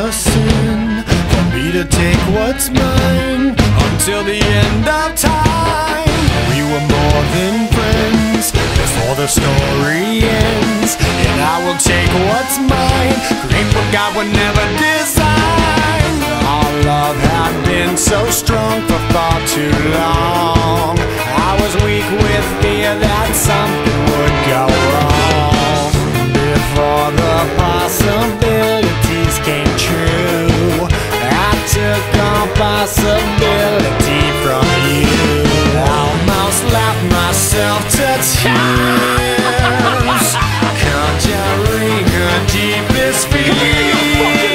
a sin for me to take what's mine until the end of time. We were more than friends before the story ends, and I will take what's mine, create what God would never design. Our love had been so strong for far too long. I was weak with fear that something would go wrong before the possibilities came true. I took all possibility from you. Almost laughed myself to tears, conjuring her deepest fears.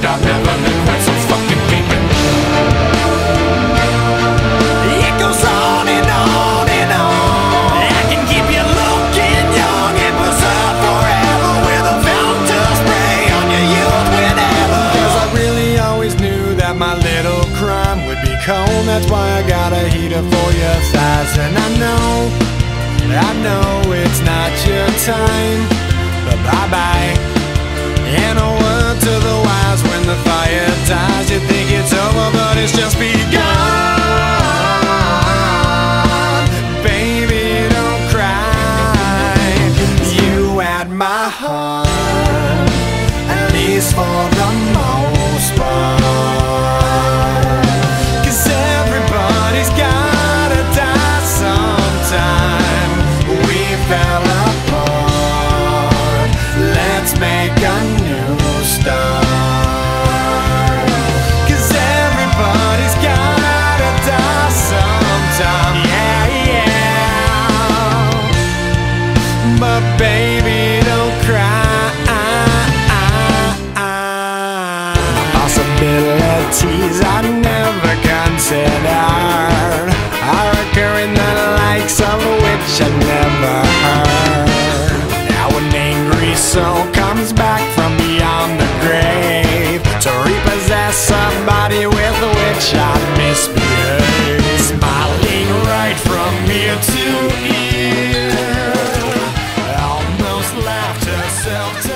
I've never been quite so fucking gaping. It goes on and on and on. I can keep you looking young and preserved forever with a fountain to spray on your youth whenever. Cause I really always knew that my little crime would be cold. That's why I got a heater for your thighs. And I know it's not your time, but bye-bye. And a word to the wise, when the fire dies, you think it's over, but it's just begun. Baby, don't cry. You had my heart, at least for the most part. Cause everybody's gotta die sometime. We fell apart. Let's make a new start. Cause everybody's gotta die sometime. Yeah, yeah. But baby, don't cry. Possibilities I never considered are occurring, the likes of which I never heard. Now an angry soul comes back from beyond the grave to repossess somebody with which I misbehaved. Smiling right from ear to ear, almost laughed herself to